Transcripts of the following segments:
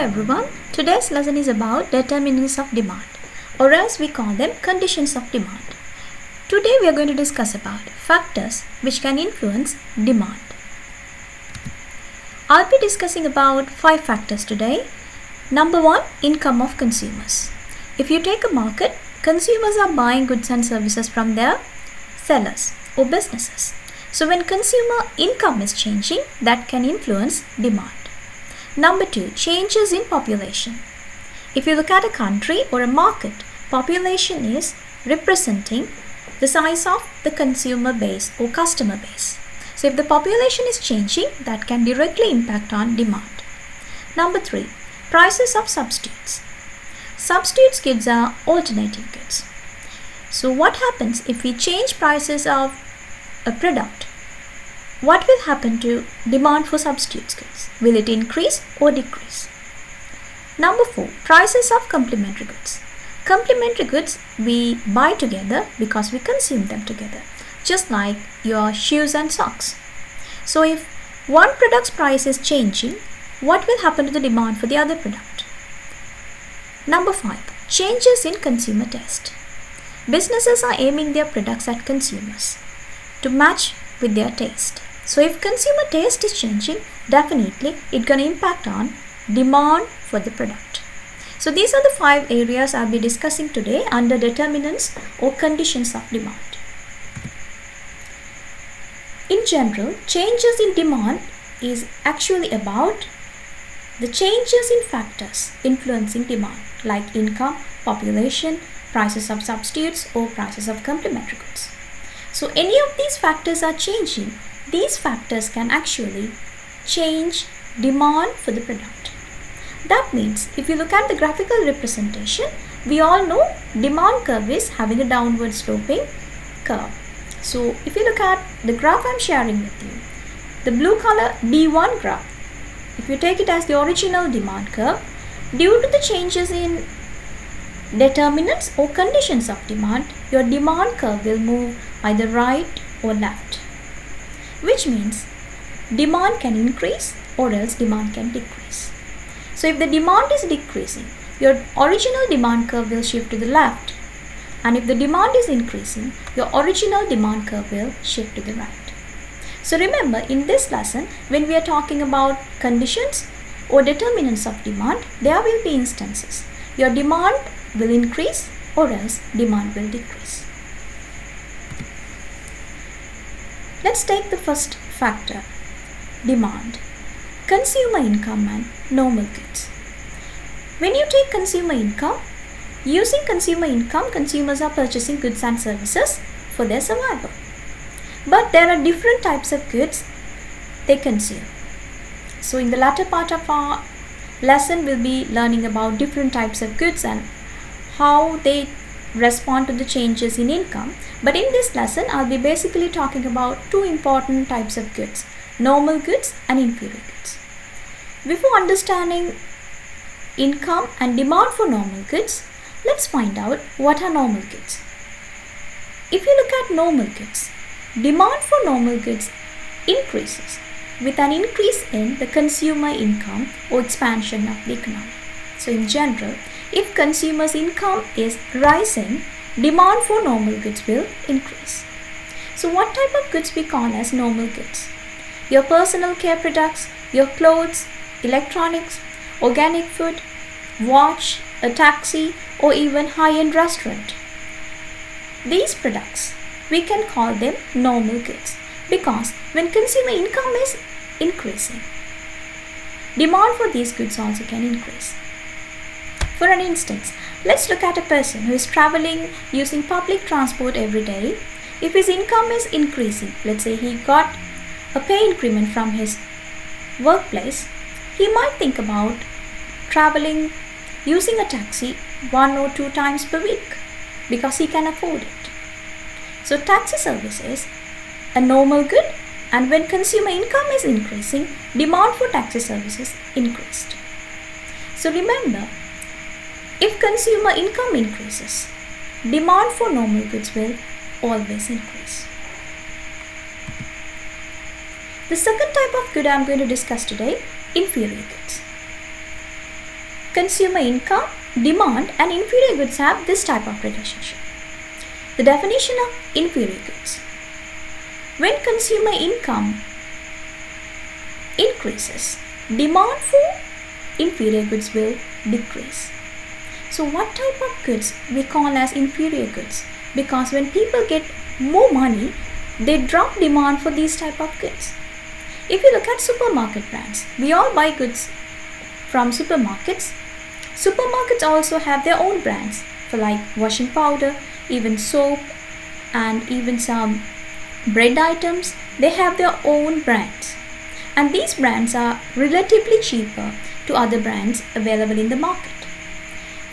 everyone, today's lesson is about determinants of demand, or as we call them conditions of demand. Today we are going to discuss about factors which can influence demand. I'll be discussing about 5 factors today. Number 1, income of consumers. If you take a market, consumers are buying goods and services from their sellers or businesses. So when consumer income is changing, that can influence demand. Number 2, changes in population. If you look at a country or a market, population is representing the size of the consumer base or customer base. So if the population is changing, that can directly impact on demand. Number 3, prices of substitutes. Substitutes goods are alternative goods. So what happens if we change prices of a product? What will happen to demand for substitutes goods? Will it increase or decrease? Number 4, prices of complementary goods. Complementary goods we buy together because we consume them together, just like your shoes and socks. So if one product's price is changing, what will happen to the demand for the other product? Number 5, changes in consumer taste. Businesses are aiming their products at consumers to match with their taste. So if consumer taste is changing, definitely it's going to impact on demand for the product. So these are the 5 areas I'll be discussing today under determinants or conditions of demand. In general, changes in demand is actually about the changes in factors influencing demand, like income, population, prices of substitutes, or prices of complementary goods. So any of these factors are changing. These factors can actually change demand for the product. That means if you look at the graphical representation, we all know demand curve is having a downward sloping curve. So if you look at the graph I'm sharing with you, the blue color D1 graph, if you take it as the original demand curve, due to the changes in determinants or conditions of demand, your demand curve will move either right or left, which means demand can increase or else demand can decrease. So if the demand is decreasing, your original demand curve will shift to the left, and if the demand is increasing, your original demand curve will shift to the right. So remember, in this lesson, when we are talking about conditions or determinants of demand, there will be instances. Your demand will increase or else demand will decrease. Let's take the first factor, demand, consumer income and normal goods. When you take consumer income, using consumer income, consumers are purchasing goods and services for their survival. But there are different types of goods they consume. So in the latter part of our lesson, we'll be learning about different types of goods and how they respond to the changes in income. But in this lesson, I'll be basically talking about 2 important types of goods, normal goods and inferior goods. Before understanding income and demand for normal goods, let's find out what are normal goods. If you look at normal goods, demand for normal goods increases with an increase in the consumer income or expansion of the economy. So in general, if consumers' income is rising, demand for normal goods will increase. So what type of goods we call as normal goods? Your personal care products, your clothes, electronics, organic food, watch, a taxi, or even high-end restaurant. These products, we can call them normal goods because when consumer income is increasing, demand for these goods also can increase. For an instance, let's look at a person who is traveling using public transport every day. If his income is increasing, let's say he got a pay increment from his workplace, he might think about traveling using a taxi 1 or 2 times per week because he can afford it. So taxi service is a normal good, and when consumer income is increasing, demand for taxi services increased. So remember, if consumer income increases, demand for normal goods will always increase. The second type of good I'm going to discuss today, inferior goods. consumer income, demand and inferior goods have this type of relationship. The definition of inferior goods. When consumer income increases, demand for inferior goods will decrease. So what type of goods we call as inferior goods? Because when people get more money, they drop demand for these type of goods. If you look at supermarket brands, we all buy goods from supermarkets. Supermarkets also have their own brands for like washing powder, even soap, and even some bread items. They have their own brands, and these brands are relatively cheaper to other brands available in the market.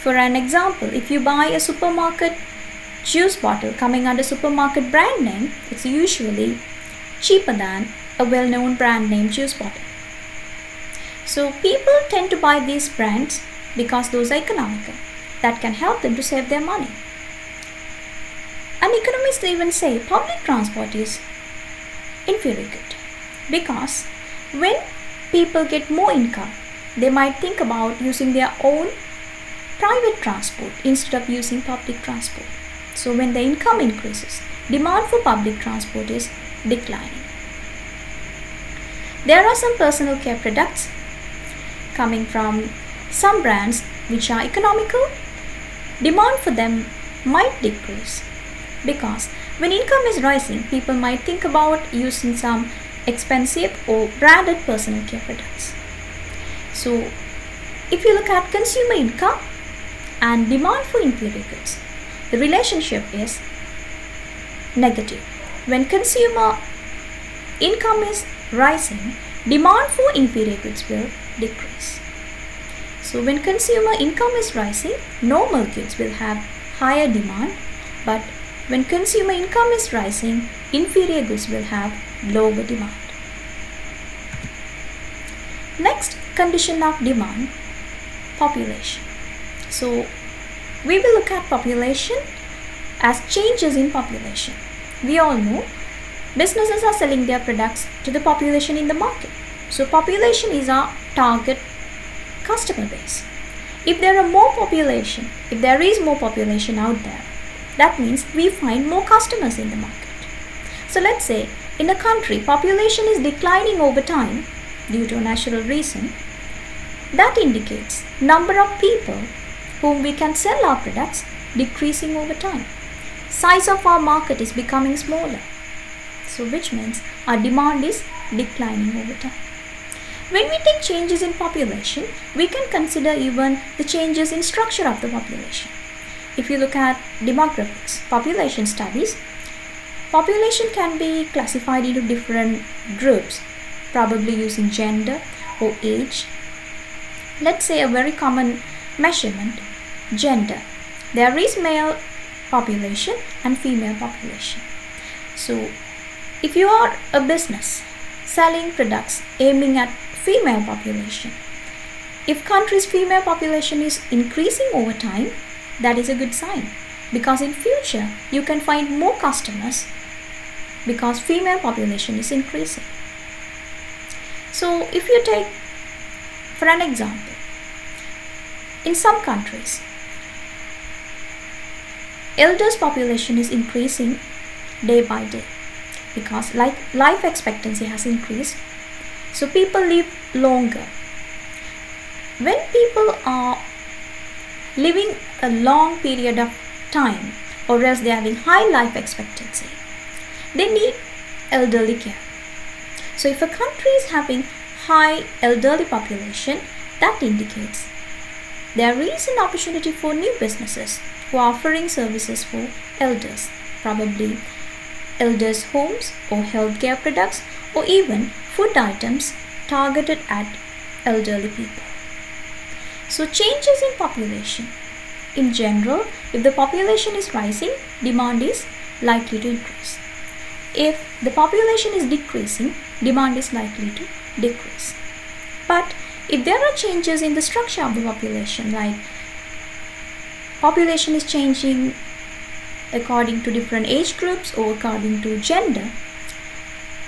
For an example, if you buy a supermarket juice bottle coming under supermarket brand name, it's usually cheaper than a well-known brand name juice bottle. So people tend to buy these brands because those are economical. That can help them to save their money. And economists even say public transport is inferior good, because when people get more income, they might think about using their own private transport instead of using public transport. So when the income increases, demand for public transport is declining. There are some personal care products coming from some brands which are economical. Demand for them might decrease, because when income is rising, people might think about using some expensive or branded personal care products. So if you look at consumer income and demand for inferior goods, the relationship is negative. When consumer income is rising, demand for inferior goods will decrease. So when consumer income is rising, normal goods will have higher demand, but when consumer income is rising, inferior goods will have lower demand. Next condition of demand, population. So we will look at population as changes in population. We all know businesses are selling their products to the population in the market. So population is our target customer base. If there is more population out there, that means we find more customers in the market. So let's say in a country, population is declining over time due to a natural reason. That indicates number of people whom we can sell our products decreasing over time. Size of our market is becoming smaller. So which means our demand is declining over time. When we take changes in population, we can consider even the changes in structure of the population. If you look at demographics, population studies, population can be classified into different groups, probably using gender or age. Let's say a very common measurement, gender. There is male population and female population. So if you are a business selling products aiming at female population, if country's female population is increasing over time, that is a good sign, because in future you can find more customers because female population is increasing. So if you take for an example, in some countries, elders population is increasing day by day because life expectancy has increased. So people live longer. When people are living a long period of time, or else they are having high life expectancy, they need elderly care. So if a country is having high elderly population, that indicates there is an opportunity for new businesses who are offering services for elders, probably elders' homes or healthcare products, or even food items targeted at elderly people. So changes in population. In general, if the population is rising, demand is likely to increase. If the population is decreasing, demand is likely to decrease. But if there are changes in the structure of the population, like population is changing according to different age groups or according to gender,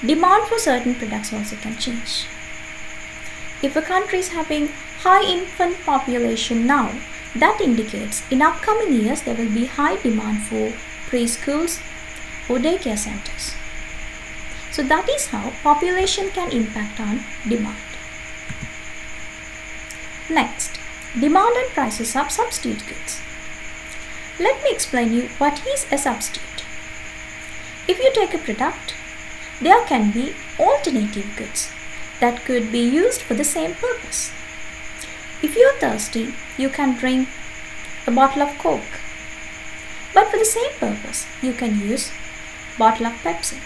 demand for certain products also can change. If a country is having high infant population now. That indicates in upcoming years there will be high demand for preschools or daycare centers. So that is how population can impact on demand. Next, demand and prices of substitute goods. Let me explain you what is a substitute. If you take a product, there can be alternative goods that could be used for the same purpose. If you are thirsty, you can drink a bottle of Coke. But for the same purpose, you can use a bottle of Pepsi.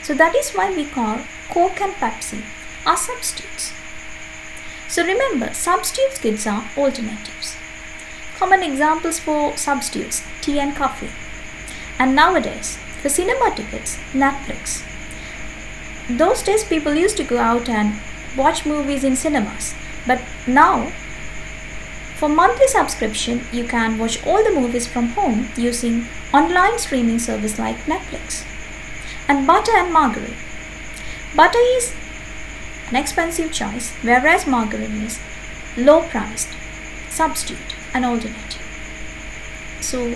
So that is why we call Coke and Pepsi are substitutes. So remember, substitute goods are alternatives. Common examples for substitutes, tea and coffee. And nowadays, for cinema tickets, Netflix. Those days people used to go out and watch movies in cinemas. But now, for monthly subscription, you can watch all the movies from home using online streaming service like Netflix. And butter and margarine. Butter is an expensive choice, whereas margarine is low priced, substitute, and alternative. So,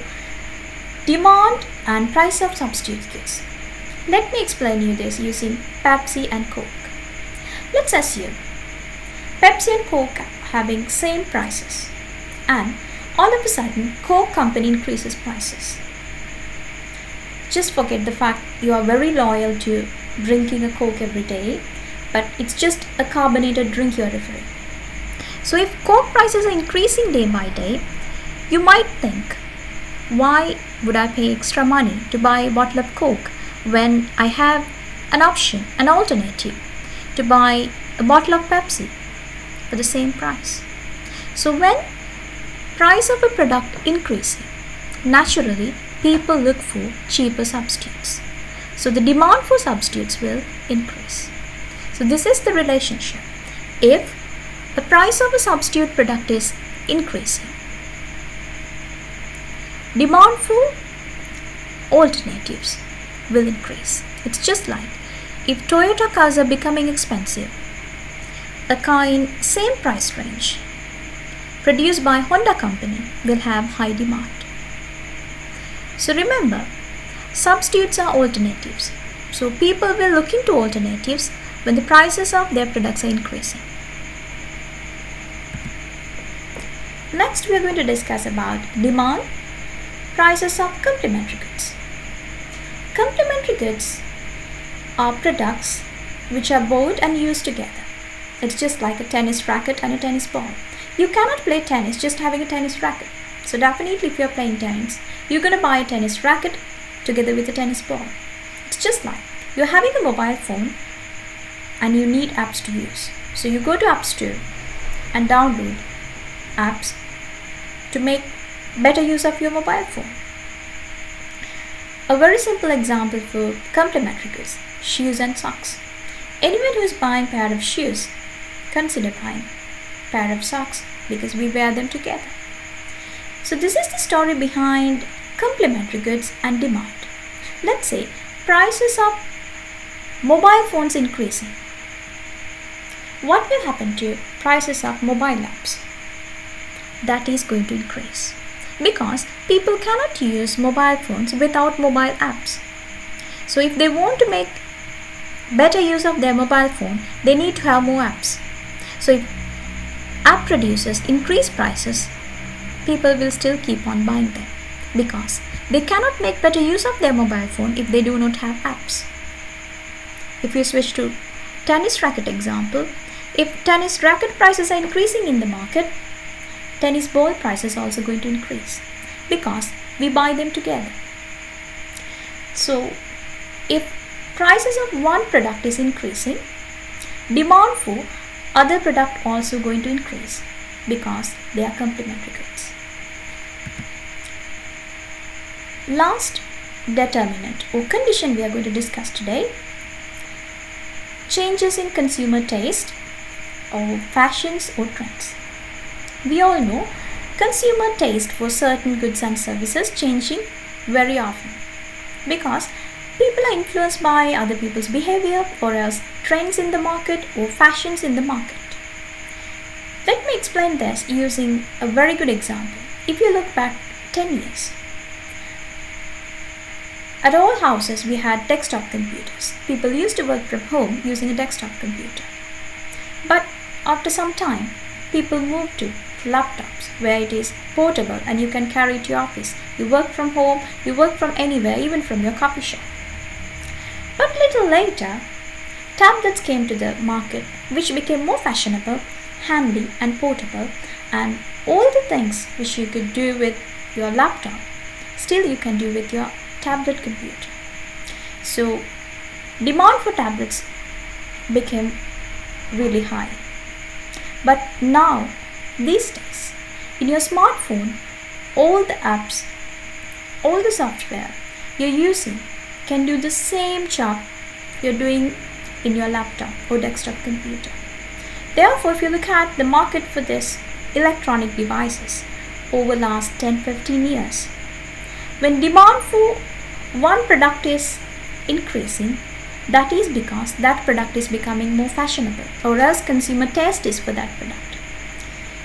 demand and price of substitute goods. Let me explain you this using Pepsi and Coke. Let's assume Pepsi and Coke having same prices, and all of a sudden Coke company increases prices. Just forget the fact you are very loyal to drinking a Coke every day, but it's just a carbonated drink you're referring. So if Coke prices are increasing day by day, you might think, why would I pay extra money to buy a bottle of Coke when I have an option, an alternative, to buy a bottle of Pepsi for the same price? So when price of a product increasing, naturally people look for cheaper substitutes. So the demand for substitutes will increase. So this is the relationship. If the price of a substitute product is increasing, demand for alternatives will increase. It's just like if Toyota cars are becoming expensive, a car in same price range produced by Honda company will have high demand. So remember, substitutes are alternatives. So people will look into alternatives when the prices of their products are increasing. Next, we are going to discuss about demand, prices of complementary goods. Complementary goods are products which are bought and used together. It's just like a tennis racket and a tennis ball. You cannot play tennis just having a tennis racket. So definitely if you're playing tennis, you're going to buy a tennis racket together with a tennis ball. It's just like you're having a mobile phone and you need apps to use. So you go to App Store and download apps to make better use of your mobile phone. A very simple example for complementary goods, shoes and socks. Anyone who is buying a pair of shoes, consider buying a pair of socks because we wear them together. So this is the story behind complementary goods and demand. Let's say prices of mobile phones increasing. What will happen to prices of mobile apps? That is going to increase because people cannot use mobile phones without mobile apps. So if they want to make better use of their mobile phone, they need to have more apps. So if app producers increase prices, people will still keep on buying them because they cannot make better use of their mobile phone if they do not have apps. If you switch to tennis racket example, if tennis racket prices are increasing in the market, tennis ball prices are also going to increase because we buy them together. So if prices of one product is increasing, demand for other product also going to increase because they are complementary goods. Last determinant or condition we are going to discuss today, changes in consumer taste or fashions or trends. We all know consumer taste for certain goods and services changing very often because people are influenced by other people's behavior or else trends in the market or fashions in the market. Let me explain this using a very good example. If you look back 10 years, at all houses we had desktop computers. People used to work from home using a desktop computer. But after some time, people moved to laptops where it is portable and you can carry it to your office. You work from home, you work from anywhere, even from your coffee shop. But little later, tablets came to the market, which became more fashionable, handy and portable, and all the things which you could do with your laptop, still you can do with your tablet computer. So demand for tablets became really high. But now, these days, in your smartphone, all the apps, all the software you're using can do the same job you're doing in your laptop or desktop computer. Therefore, if you look at the market for this electronic devices over last 10-15 years, when demand for one product is increasing, that is because that product is becoming more fashionable, or else consumer taste is for that product.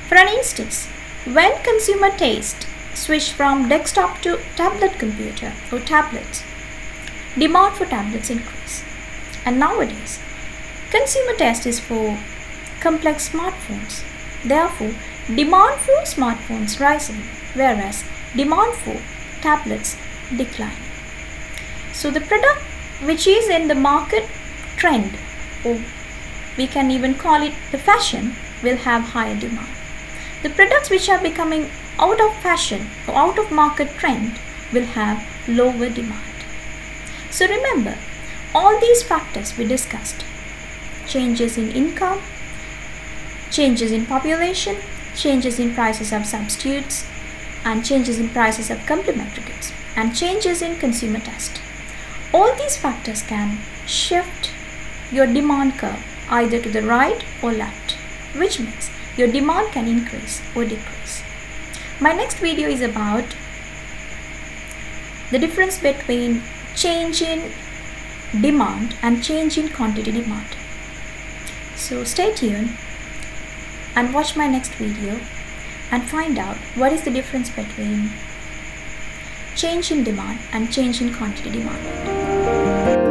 For an instance, when consumer taste switched from desktop to tablet computer or tablets, demand for tablets increased. And nowadays, consumer taste is for complex smartphones. Therefore, demand for smartphones rising, whereas demand for tablets decline. So the product which is in the market trend, or we can even call it the fashion, will have higher demand. The products which are becoming out of fashion or out of market trend will have lower demand. So remember, all these factors we discussed, changes in income, changes in population, changes in prices of substitutes, and changes in prices of complementary goods, and changes in consumer taste. All these factors can shift your demand curve either to the right or left, which means your demand can increase or decrease. My next video is about the difference between change in demand and change in quantity demand. So stay tuned and watch my next video and find out what is the difference between change in demand and change in quantity demand.